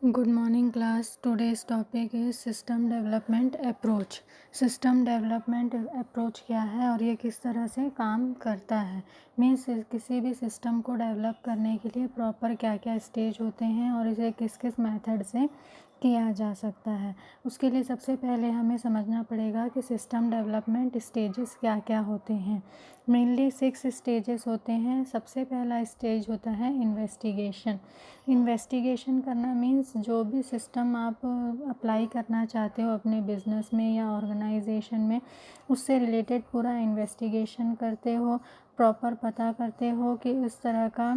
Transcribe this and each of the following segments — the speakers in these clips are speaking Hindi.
Good morning class. Today's topic is system development approach. System development approach क्या है और ये किस तरह से काम करता है। मीन्स किसी भी सिस्टम को डेवलप करने के लिए प्रॉपर क्या क्या स्टेज होते हैं और इसे किस किस मेथड से किया जा सकता है। उसके लिए सबसे पहले हमें समझना पड़ेगा कि सिस्टम डेवलपमेंट स्टेजेस क्या क्या होते हैं। मेनली 6 स्टेजेस होते हैं। सबसे पहला स्टेज होता है इन्वेस्टिगेशन। इन्वेस्टिगेशन करना मीन्स जो भी सिस्टम आप अप्लाई करना चाहते हो अपने बिजनेस में या ऑर्गेनाइजेशन में, उससे रिलेटेड पूरा इन्वेस्टिगेशन करते हो, प्रॉपर पता करते हो कि इस तरह का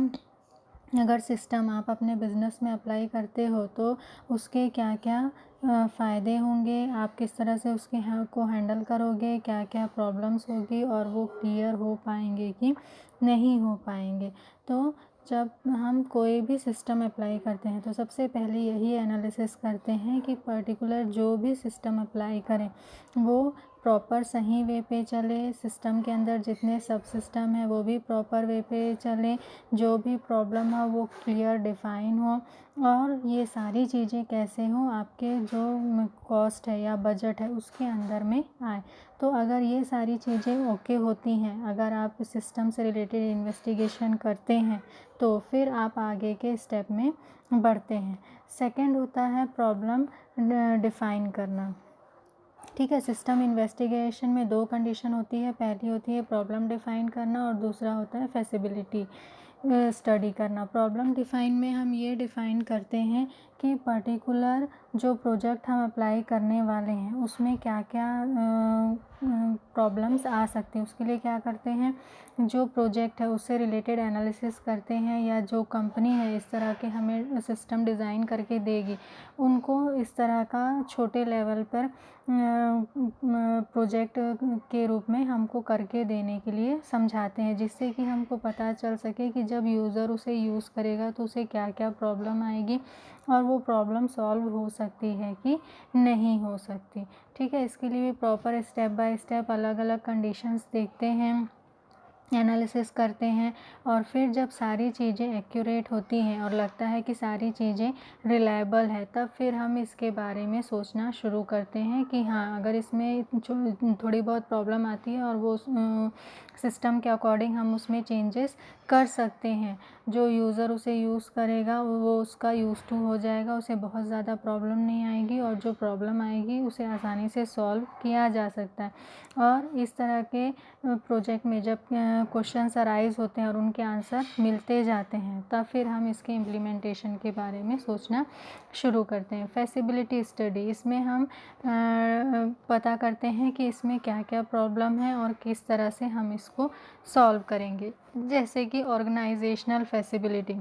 अगर सिस्टम आप अपने बिज़नेस में अप्लाई करते हो तो उसके क्या क्या फ़ायदे होंगे, आप किस तरह से उसके को हैंडल करोगे, क्या क्या प्रॉब्लम्स होगी और वो क्लियर हो पाएंगे कि नहीं हो पाएंगे। तो जब हम कोई भी सिस्टम अप्लाई करते हैं तो सबसे पहले यही एनालिसिस करते हैं कि पर्टिकुलर जो भी सिस्टम अप्लाई करें वो प्रॉपर सही वे पे चले, सिस्टम के अंदर जितने सब सिस्टम है वो भी प्रॉपर वे पे चले, जो भी प्रॉब्लम हो वो क्लियर डिफाइन हो और ये सारी चीज़ें कैसे हों, आपके जो कॉस्ट है या बजट है उसके अंदर में आए। तो अगर ये सारी चीज़ें ओके होती हैं, अगर आप सिस्टम से रिलेटेड इन्वेस्टिगेशन करते हैं तो फिर आप आगे के स्टेप में बढ़ते हैं। सेकंड होता है प्रॉब्लम डिफ़ाइन करना। ठीक है, सिस्टम इन्वेस्टिगेशन में 2 कंडीशन होती है। पहली होती है प्रॉब्लम डिफ़ाइन करना और दूसरा होता है फैसिबिलिटी स्टडी करना। प्रॉब्लम डिफ़ाइन में हम ये डिफ़ाइन करते हैं कि पर्टिकुलर जो प्रोजेक्ट हम अप्लाई करने वाले हैं उसमें क्या क्या प्रॉब्लम्स आ सकती हैं। उसके लिए क्या करते हैं, जो प्रोजेक्ट है उससे रिलेटेड एनालिसिस करते हैं या जो कंपनी है इस तरह के हमें सिस्टम डिज़ाइन करके देगी उनको इस तरह का छोटे लेवल पर प्रोजेक्ट के रूप में हमको करके देने के लिए समझाते हैं, जिससे कि हमको पता चल सके कि जब यूज़र उसे यूज़ करेगा तो उसे क्या क्या प्रॉब्लम आएगी और वो प्रॉब्लम सॉल्व हो सकती है कि नहीं हो सकती। ठीक है, इसके लिए भी प्रॉपर स्टेप बाय स्टेप अलग अलग कंडीशंस देखते हैं, एनालिसिस करते हैं और फिर जब सारी चीज़ें एक्यूरेट होती हैं और लगता है कि सारी चीज़ें रिलायबल है तब फिर हम इसके बारे में सोचना शुरू करते हैं कि हाँ, अगर इसमें थोड़ी बहुत प्रॉब्लम आती है और वो सिस्टम के अकॉर्डिंग हम उसमें चेंजेस कर सकते हैं। जो यूज़र उसे यूज़ करेगा वो उसका यूज़ टू हो जाएगा, उसे बहुत ज़्यादा प्रॉब्लम नहीं आएगी और जो प्रॉब्लम आएगी उसे आसानी से सॉल्व किया जा सकता है। और इस तरह के प्रोजेक्ट में जब क्वेश्चंस अराइज होते हैं और उनके आंसर मिलते जाते हैं तब फिर हम इसके इम्प्लीमेंटेशन के बारे में सोचना शुरू करते हैं। फैसिबिलिटी स्टडी, इसमें हम पता करते हैं कि इसमें क्या क्या प्रॉब्लम है और किस तरह से हम इसको सॉल्व करेंगे। जैसे कि ऑर्गेनाइजेशनल फैसिबिलिटी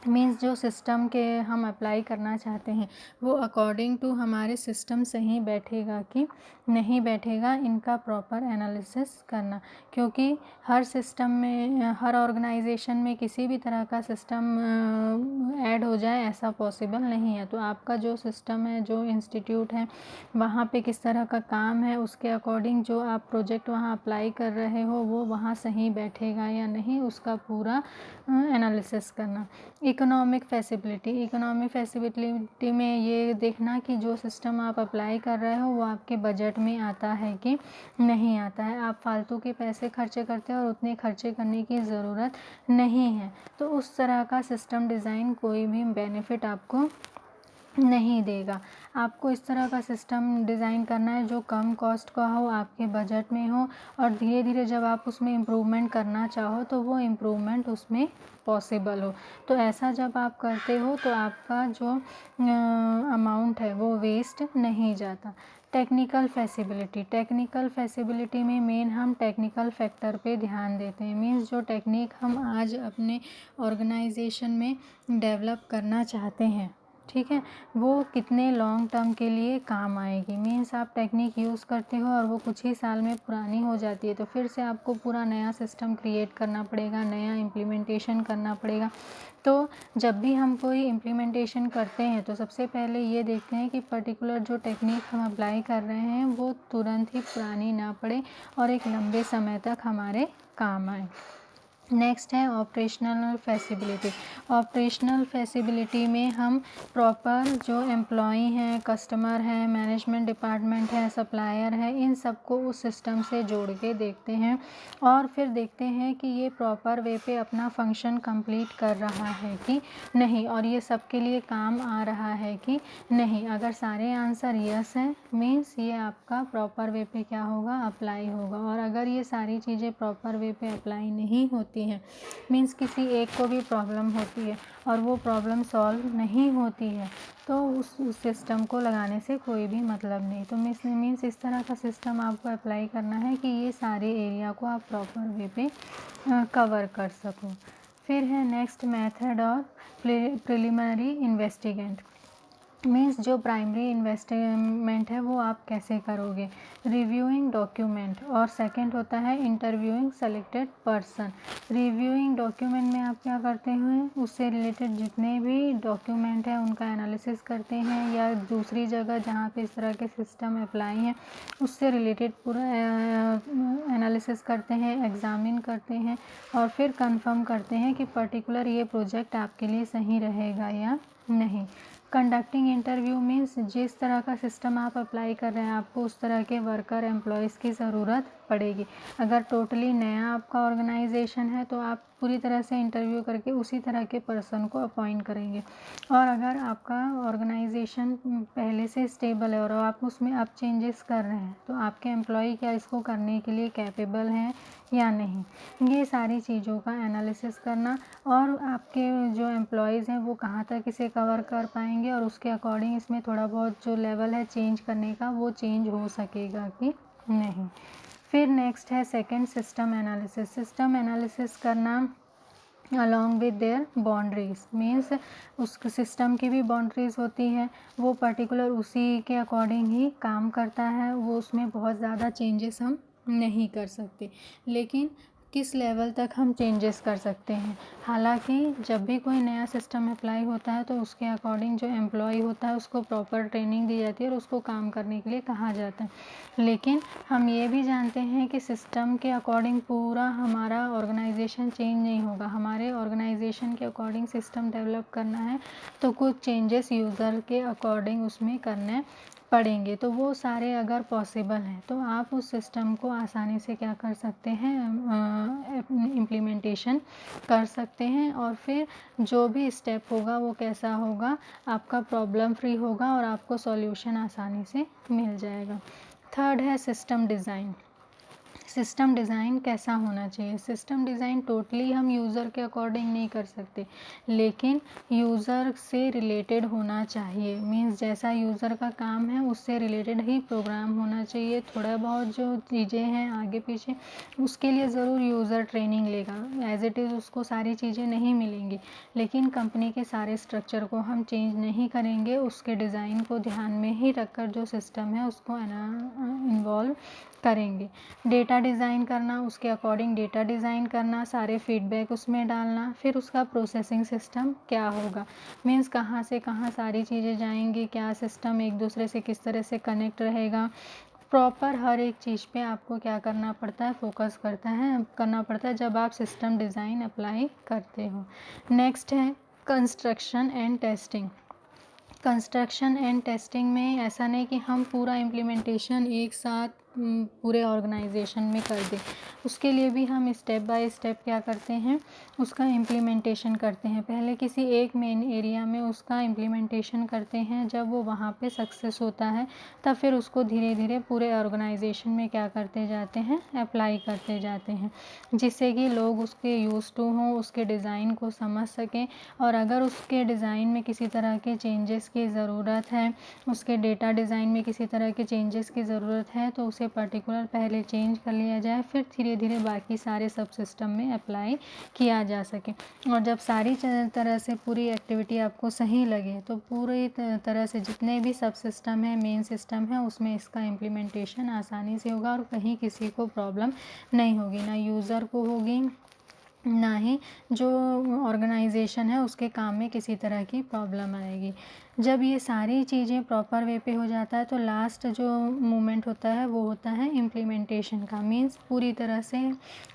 मीन्स जो सिस्टम के हम अप्लाई करना चाहते हैं वो अकॉर्डिंग टू हमारे सिस्टम सही बैठेगा कि नहीं बैठेगा, इनका प्रॉपर एनालिसिस करना। क्योंकि हर सिस्टम में, हर ऑर्गेनाइजेशन में किसी भी तरह का सिस्टम ऐड हो जाए ऐसा पॉसिबल नहीं है। तो आपका जो सिस्टम है, जो इंस्टीट्यूट है, वहाँ पे किस तरह का काम है उसके अकॉर्डिंग जो आप प्रोजेक्ट वहाँ अप्लाई कर रहे हो वो वहाँ सही बैठेगा या नहीं, उसका पूरा एनालिसिस करना। इकोनॉमिक फैसिलिटी में ये देखना कि जो सिस्टम आप अप्लाई कर रहे हो वो आपके बजट में आता है कि नहीं आता है, आप फालतू के पैसे खर्चे करते हो और उतने खर्चे करने की ज़रूरत नहीं है। तो उस तरह का सिस्टम डिज़ाइन कोई भी बेनिफिट आपको नहीं देगा। आपको इस तरह का सिस्टम डिज़ाइन करना है जो कम कॉस्ट का हो, आपके बजट में हो और धीरे धीरे जब आप उसमें इम्प्रूवमेंट करना चाहो तो वो इम्प्रूवमेंट उसमें पॉसिबल हो। तो ऐसा जब आप करते हो तो आपका जो अमाउंट है वो वेस्ट नहीं जाता। टेक्निकल फैसिबिलिटी में मेन हम टेक्निकल फैक्टर पे ध्यान देते हैं। मीन्स जो टेक्निक हम आज अपने ऑर्गेनाइजेशन में डेवलप करना चाहते हैं, ठीक है, वो कितने लॉन्ग टर्म के लिए काम आएगी। मीन्स आप टेक्निक यूज़ करते हो और वो कुछ ही साल में पुरानी हो जाती है तो फिर से आपको पूरा नया सिस्टम क्रिएट करना पड़ेगा, नया इम्प्लीमेंटेशन करना पड़ेगा। तो जब भी हम कोई इम्प्लीमेंटेशन करते हैं तो सबसे पहले ये देखते हैं कि पर्टिकुलर जो टेक्निक हम अप्लाई कर रहे हैं वो तुरंत ही पुरानी ना पड़े और एक लंबे समय तक हमारे काम आए। नेक्स्ट है ऑपरेशनल फैसिलिटी। ऑपरेशनल फैसिलिटी में हम प्रॉपर जो एम्प्लॉई हैं, कस्टमर हैं, मैनेजमेंट डिपार्टमेंट है, सप्लायर है, इन सबको उस सिस्टम से जोड़ के देखते हैं और फिर देखते हैं कि ये प्रॉपर वे पे अपना फंक्शन कंप्लीट कर रहा है कि नहीं, और ये सबके लिए काम आ रहा है कि नहीं। अगर सारे आंसर यस हैं मीन्स ये आपका प्रॉपर वे पे क्या होगा, अप्लाई होगा। और अगर ये सारी चीज़ें प्रॉपर वे पे अप्लाई नहीं होती हैं मीन्स किसी एक को भी प्रॉब्लम होती है और वो प्रॉब्लम सॉल्व नहीं होती है तो उस सिस्टम को लगाने से कोई भी मतलब नहीं। तो मीन्स इस तरह का सिस्टम आपको अप्लाई करना है कि ये सारे एरिया को आप प्रॉपर वे पे कवर कर सको। फिर है next method of preliminary investigation. Means जो प्राइमरी इन्वेस्टमेंट है वो आप कैसे करोगे, रिव्यूइंग डॉक्यूमेंट। और सेकंड होता है interviewing selected person. Reviewing document में आप क्या करते हैं, उससे रिलेटेड जितने भी डॉक्यूमेंट हैं उनका एनालिसिस करते हैं या दूसरी जगह जहाँ पे इस तरह के सिस्टम अप्लाई हैं उससे रिलेटेड पूरा एनालिसिस करते हैं, एग्ज़ामिन करते हैं और फिर कंफर्म करते हैं कि पर्टिकुलर ये प्रोजेक्ट आपके लिए सही रहेगा या नहीं। कंडक्टिंग इंटरव्यू मीन्स जिस तरह का सिस्टम आप अप्लाई कर रहे हैं आपको उस तरह के वर्कर एम्प्लॉयज़ की ज़रूरत पड़ेगी। अगर टोटली नया आपका ऑर्गेनाइजेशन है तो आप पूरी तरह से इंटरव्यू करके उसी तरह के पर्सन को अपॉइंट करेंगे। और अगर आपका ऑर्गेनाइजेशन पहले से स्टेबल है और आप उसमें अब चेंजेस कर रहे हैं तो आपके एम्प्लॉय क्या इसको करने के लिए कैपेबल हैं या नहीं, ये सारी चीज़ों का एनालिसिस करना। और आपके जो एम्प्लॉयज़ हैं वो कहाँ तक इसे कवर कर पाएंगे और उसके अकॉर्डिंग इसमें थोड़ा बहुत जो लेवल है चेंज करने का वो चेंज हो सकेगा कि नहीं। फिर नेक्स्ट है second system analysis. System analysis करना along with their boundaries means उस सिस्टम की भी बाउंड्रीज होती है, वो पर्टिकुलर उसी के अकॉर्डिंग ही काम करता है, वो उसमें बहुत ज़्यादा चेंजेस हम नहीं कर सकते। लेकिन किस लेवल तक हम चेंजेस कर सकते हैं, हालांकि जब भी कोई नया सिस्टम अप्लाई होता है तो उसके अकॉर्डिंग जो एम्प्लॉय होता है उसको प्रॉपर ट्रेनिंग दी जाती है और उसको काम करने के लिए कहा जाता है। लेकिन हम ये भी जानते हैं कि सिस्टम के अकॉर्डिंग पूरा हमारा ऑर्गेनाइजेशन चेंज नहीं होगा। हमारे ऑर्गेनाइजेशन के अकॉर्डिंग सिस्टम डेवलप करना है तो कुछ चेंजेस यूज़र के अकॉर्डिंग उसमें करने पड़ेंगे। तो वो सारे अगर पॉसिबल हैं तो आप उस सिस्टम को आसानी से क्या कर सकते हैं, इम्प्लीमेंटेशन कर सकते हैं। और फिर जो भी स्टेप होगा वो कैसा होगा, आपका प्रॉब्लम फ्री होगा और आपको सॉल्यूशन आसानी से मिल जाएगा। थर्ड है सिस्टम डिज़ाइन। सिस्टम डिज़ाइन कैसा होना चाहिए, सिस्टम डिज़ाइन टोटली हम यूज़र के अकॉर्डिंग नहीं कर सकते लेकिन यूज़र से रिलेटेड होना चाहिए। मींस जैसा यूज़र का काम है उससे रिलेटेड ही प्रोग्राम होना चाहिए। थोड़ा बहुत जो चीज़ें हैं आगे पीछे उसके लिए ज़रूर यूज़र ट्रेनिंग लेगा, एज इट इज़ उसको सारी चीज़ें नहीं मिलेंगी लेकिन कंपनी के सारे स्ट्रक्चर को हम चेंज नहीं करेंगे, उसके डिज़ाइन को ध्यान में ही रखकर जो सिस्टम है उसको इन्वॉल्व करेंगे। डेटा डिज़ाइन करना, उसके अकॉर्डिंग डेटा डिज़ाइन करना, सारे फीडबैक उसमें डालना, फिर उसका प्रोसेसिंग सिस्टम क्या होगा, मीन्स कहाँ से कहाँ सारी चीज़ें जाएंगी, क्या सिस्टम एक दूसरे से किस तरह से कनेक्ट रहेगा। प्रॉपर हर एक चीज़ पे आपको क्या करना पड़ता है, फोकस करना पड़ता है जब आप सिस्टम डिज़ाइन अप्लाई करते हो। नेक्स्ट है construction and testing. Construction and testing में ऐसा नहीं कि हम पूरा इम्प्लीमेंटेशन एक साथ पूरे ऑर्गेनाइजेशन में कर दें, उसके लिए भी हम स्टेप बाय स्टेप क्या करते हैं, उसका इम्प्लीमेंटेशन करते हैं। पहले किसी एक मेन एरिया में उसका इम्प्लीमेंटेशन करते हैं, जब वो वहाँ पे सक्सेस होता है तब फिर उसको धीरे धीरे पूरे ऑर्गेनाइजेशन में क्या करते जाते हैं, अप्लाई करते जाते हैं, जिससे कि लोग उसके यूज़ टू हों, उसके डिज़ाइन को समझ सकें। और अगर उसके डिज़ाइन में किसी तरह के चेंजेस की ज़रूरत है, उसके डेटा डिज़ाइन में किसी तरह के चेंजेस की ज़रूरत है तो उसे पर्टिकुलर पहले चेंज कर लिया जाए, फिर धीरे धीरे बाकी सारे सब सिस्टम में अप्लाई किया जा सके। और जब सारी तरह से पूरी एक्टिविटी आपको सही लगे तो पूरी तरह से जितने भी सब सिस्टम है, मेन सिस्टम है, उसमें इसका इम्प्लीमेंटेशन आसानी से होगा और कहीं किसी को प्रॉब्लम नहीं होगी, ना यूज़र को होगी ना ही जो ऑर्गेनाइजेशन है उसके काम में किसी तरह की प्रॉब्लम आएगी। जब ये सारी चीज़ें प्रॉपर वे पे हो जाता है तो लास्ट जो मोमेंट होता है वो होता है इम्प्लीमेंटेशन का। मीन्स पूरी तरह से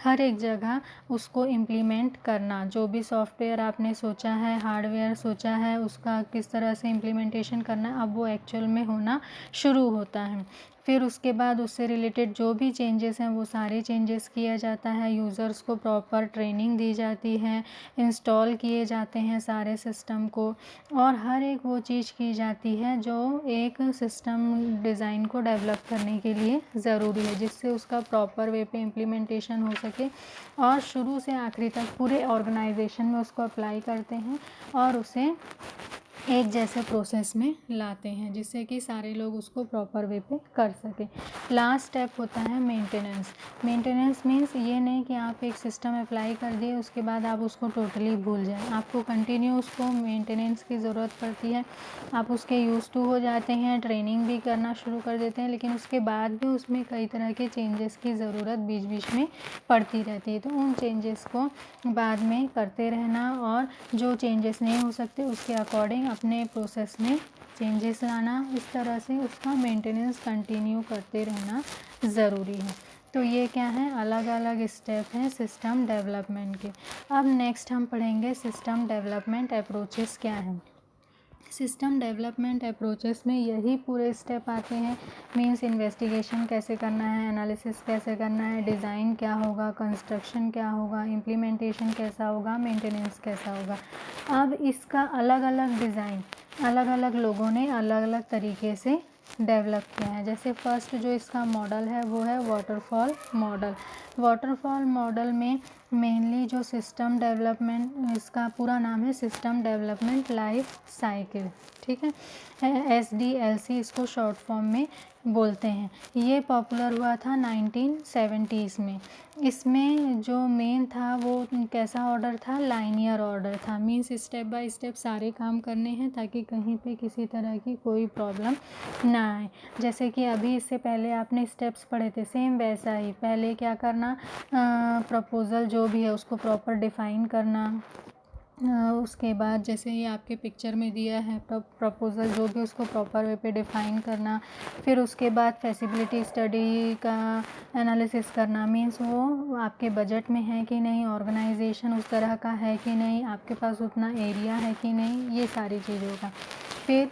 हर एक जगह उसको इम्प्लीमेंट करना, जो भी सॉफ्टवेयर आपने सोचा है, हार्डवेयर सोचा है, उसका किस तरह से इम्प्लीमेंटेशन करना है, अब वो एक्चुअल में होना शुरू होता है। फिर उसके बाद उससे रिलेटेड जो भी चेंजेस हैं वो सारे चेंजेस किया जाता है, यूज़र्स को प्रॉपर ट्रेनिंग दी जाती है, इंस्टॉल किए जाते हैं सारे सिस्टम को, और हर एक वो चीज़ की जाती है जो एक सिस्टम डिज़ाइन को डेवलप करने के लिए ज़रूरी है, जिससे उसका प्रॉपर वे पे इम्प्लीमेंटेशन हो सके और शुरू से आखिरी तक पूरे ऑर्गेनाइजेशन में उसको अप्लाई करते हैं और उसे एक जैसे प्रोसेस में लाते हैं जिससे कि सारे लोग उसको प्रॉपर वे पे कर सकें। लास्ट स्टेप होता है मेंटेनेंस। मेंटेनेंस मीन्स ये नहीं कि आप एक सिस्टम अप्लाई कर दिए उसके बाद आप उसको टोटली भूल जाएं, आपको कंटिन्यू उसको मेंटेनेंस की ज़रूरत पड़ती है। आप उसके यूज़ टू हो जाते हैं, ट्रेनिंग भी करना शुरू कर देते हैं, लेकिन उसके बाद भी उसमें कई तरह के चेंजेस की ज़रूरत बीच बीच में पड़ती रहती है। तो उन चेंजेस को बाद में करते रहना और जो चेंजेस नहीं हो सकते उसके अकॉर्डिंग अपने प्रोसेस में चेंजेस लाना, इस तरह से उसका मेंटेनेंस कंटिन्यू करते रहना ज़रूरी है। तो ये क्या है, अलग अलग स्टेप हैं सिस्टम डेवलपमेंट के। अब नेक्स्ट हम पढ़ेंगे सिस्टम डेवलपमेंट अप्रोचेस क्या हैं। सिस्टम डेवलपमेंट अप्रोचेस में यही पूरे स्टेप आते हैं। मीन्स इन्वेस्टिगेशन कैसे करना है, एनालिसिस कैसे करना है, डिज़ाइन क्या होगा, कंस्ट्रक्शन क्या होगा, इम्प्लीमेंटेशन कैसा होगा, मेंटेनेंस कैसा होगा। अब इसका अलग अलग डिज़ाइन अलग अलग लोगों ने अलग अलग तरीके से डेवलप किया है। जैसे फर्स्ट जो इसका मॉडल है वो है वाटरफॉल मॉडल। वाटरफॉल मॉडल में मेनली जो सिस्टम डेवलपमेंट, इसका पूरा नाम है सिस्टम डेवलपमेंट लाइफ साइकिल, ठीक है, SDLC इसको शॉर्ट फॉर्म में बोलते हैं। ये पॉपुलर हुआ था 1970s में। इसमें जो मेन था वो कैसा ऑर्डर था, लाइनियर ऑर्डर था। मीन्स स्टेप बाय स्टेप सारे काम करने हैं ताकि कहीं पे किसी तरह की कोई प्रॉब्लम ना आए। जैसे कि अभी इससे पहले आपने स्टेप्स पढ़े थे, सेम वैसा ही पहले क्या करना, प्रपोज़ल जो भी है उसको प्रॉपर डिफ़ाइन करना। उसके बाद जैसे ये आपके पिक्चर में दिया है प्रपोज़ल जो भी, उसको प्रॉपर वे पे डिफ़ाइन करना। फिर उसके बाद फैसिबिलिटी स्टडी का एनालिसिस करना। मीन्स वो आपके बजट में है कि नहीं, ऑर्गेनाइजेशन उस तरह का है कि नहीं, आपके पास उतना एरिया है कि नहीं, ये सारी चीज़ों का। फिर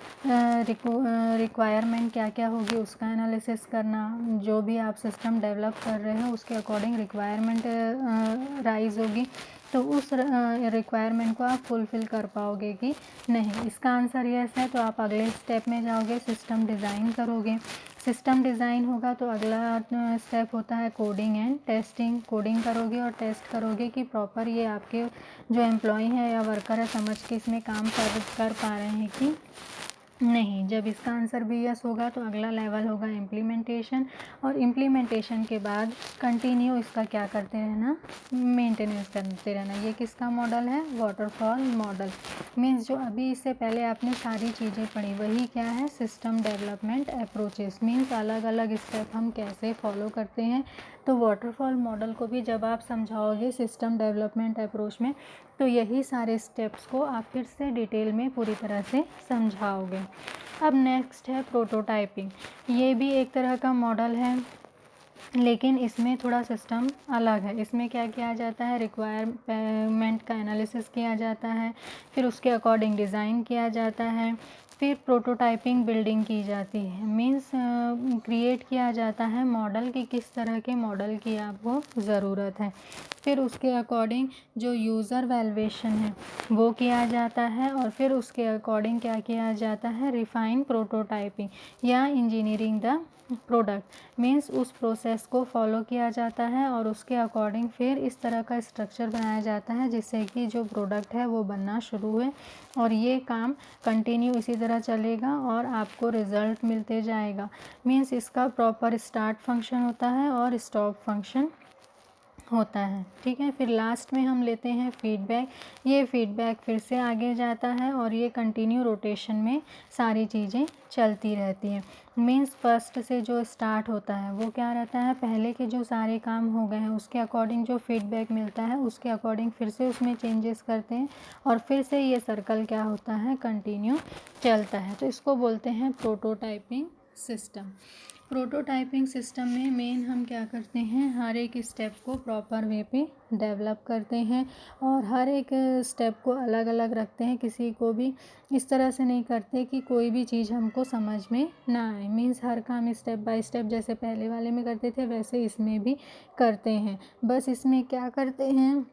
रिक्वायरमेंट क्या क्या होगी उसका एनालिसिस करना। जो भी आप सिस्टम डेवलप कर रहे हो उसके अकॉर्डिंग रिक्वायरमेंट राइज होगी, तो उस रिक्वायरमेंट को आप फुलफ़िल कर पाओगे कि नहीं। इसका आंसर यस है तो आप अगले स्टेप में जाओगे, सिस्टम डिज़ाइन करोगे। सिस्टम डिज़ाइन होगा तो अगला स्टेप होता है कोडिंग एंड टेस्टिंग। कोडिंग करोगे और टेस्ट करोगे कि प्रॉपर ये आपके जो एम्प्लॉय है या वर्कर है समझ के इसमें काम कर पा रहे हैं कि नहीं। जब इसका आंसर भी यस होगा तो अगला लेवल होगा इम्प्लीमेंटेशन, और इम्प्लीमेंटेशन के बाद कंटिन्यू इसका क्या करते रहना, मेंटेनेंस करते रहना। ये किसका मॉडल है, वाटरफॉल मॉडल। मीन्स जो अभी इससे पहले आपने सारी चीज़ें पढ़ी वही क्या है, सिस्टम डेवलपमेंट अप्रोचेस। मीन्स अलग अलग स्टेप हम कैसे फॉलो करते हैं। तो वाटरफॉल मॉडल को भी जब आप समझाओगे सिस्टम डेवलपमेंट अप्रोच में तो यही सारे स्टेप्स को आप फिर से डिटेल में पूरी तरह से समझाओगे। अब नेक्स्ट है प्रोटोटाइपिंग। ये भी एक तरह का मॉडल है लेकिन इसमें थोड़ा सिस्टम अलग है। इसमें क्या किया जाता है, रिक्वायरमेंट का एनालिसिस किया जाता है, फिर उसके अकॉर्डिंग डिज़ाइन किया जाता है, फिर प्रोटोटाइपिंग बिल्डिंग की जाती है। मीन्स क्रिएट किया जाता है मॉडल कि किस तरह के मॉडल की आपको ज़रूरत है। फिर उसके अकॉर्डिंग जो यूज़र वैल्यूएशन है वो किया जाता है, और फिर उसके अकॉर्डिंग क्या किया जाता है, रिफाइन प्रोटोटाइपिंग या इंजीनियरिंग द प्रोडक्ट। मीन्स उस प्रोसेस को फॉलो किया जाता है और उसके अकॉर्डिंग फिर इस तरह का स्ट्रक्चर बनाया जाता है जिससे कि जो प्रोडक्ट है वो बनना शुरू हुए, और ये काम कंटिन्यू इसी तरह चलेगा और आपको रिज़ल्ट मिलते जाएगा। मीन्स इसका प्रॉपर स्टार्ट फंक्शन होता है और स्टॉप फंक्शन होता है, ठीक है। फिर लास्ट में हम लेते हैं फीडबैक। ये फीडबैक फिर से आगे जाता है और ये कंटिन्यू रोटेशन में सारी चीज़ें चलती रहती हैं। मीन्स फर्स्ट से जो स्टार्ट होता है वो क्या रहता है, पहले के जो सारे काम हो गए हैं उसके अकॉर्डिंग जो फीडबैक मिलता है उसके अकॉर्डिंग फिर से उसमें चेंजेस करते हैं और फिर से ये सर्कल क्या होता है, कंटिन्यू चलता है। तो इसको बोलते हैं प्रोटोटाइपिंग सिस्टम। प्रोटोटाइपिंग सिस्टम में मेन हम क्या करते हैं, हर एक स्टेप को प्रॉपर वे पे डेवलप करते हैं और हर एक स्टेप को अलग अलग रखते हैं। किसी को भी इस तरह से नहीं करते कि कोई भी चीज़ हमको समझ में ना आए। मीन्स हर काम स्टेप बाय स्टेप जैसे पहले वाले में करते थे वैसे इसमें भी करते हैं। बस इसमें क्या करते हैं,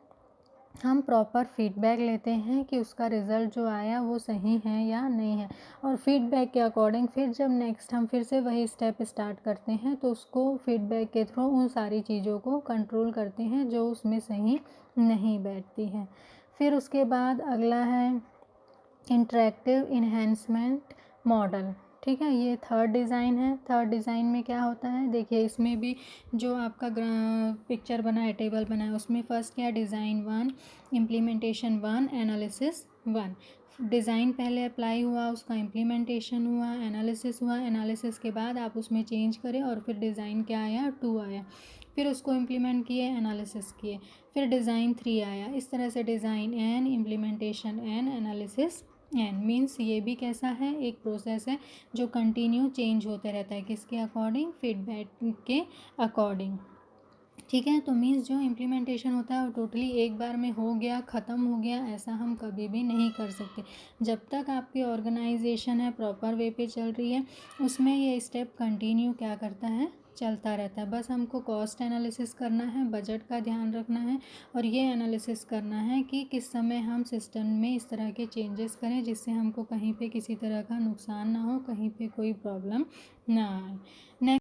हम प्रॉपर फीडबैक लेते हैं कि उसका रिज़ल्ट जो आया वो सही है या नहीं है और फीडबैक के अकॉर्डिंग फिर जब नेक्स्ट हम फिर से वही स्टेप स्टार्ट करते हैं तो उसको फीडबैक के थ्रू उन सारी चीज़ों को कंट्रोल करते हैं जो उसमें सही नहीं बैठती है। फिर उसके बाद अगला है इंटरेक्टिव इन्हेंसमेंट मॉडल, ठीक है। ये थर्ड डिज़ाइन है। थर्ड डिज़ाइन में क्या होता है, देखिए इसमें भी जो आपका पिक्चर बना है, टेबल बना है, उसमें फर्स्ट क्या, डिज़ाइन 1, इम्प्लीमेंटेशन 1, एनालिसिस 1। डिज़ाइन पहले अप्लाई हुआ, उसका इम्प्लीमेंटेशन हुआ, एनालिसिस हुआ, एनालिसिस के बाद आप उसमें चेंज करें और फिर डिज़ाइन क्या आया, 2 आया। फिर उसको इम्प्लीमेंट किए, एनालिसिस किए, फिर डिज़ाइन 3 आया। इस तरह से design n, implementation n, analysis n. Means ये भी कैसा है, एक प्रोसेस है जो कंटिन्यू चेंज होते रहता है, किसके अकॉर्डिंग, फीडबैक के अकॉर्डिंग, ठीक है। तो मीन्स जो इम्प्लीमेंटेशन होता है वो टोटली एक बार में हो गया, ख़त्म हो गया, ऐसा हम कभी भी नहीं कर सकते। जब तक आपकी ऑर्गेनाइजेशन है प्रॉपर वे पे चल रही है उसमें ये स्टेप कंटिन्यू क्या करता है, चलता रहता है। बस हमको कॉस्ट एनालिसिस करना है, बजट का ध्यान रखना है और ये एनालिसिस करना है कि किस समय हम सिस्टम में इस तरह के चेंजेस करें जिससे हमको कहीं पे किसी तरह का नुकसान ना हो, कहीं पे कोई प्रॉब्लम ना आए। नेक्स्ट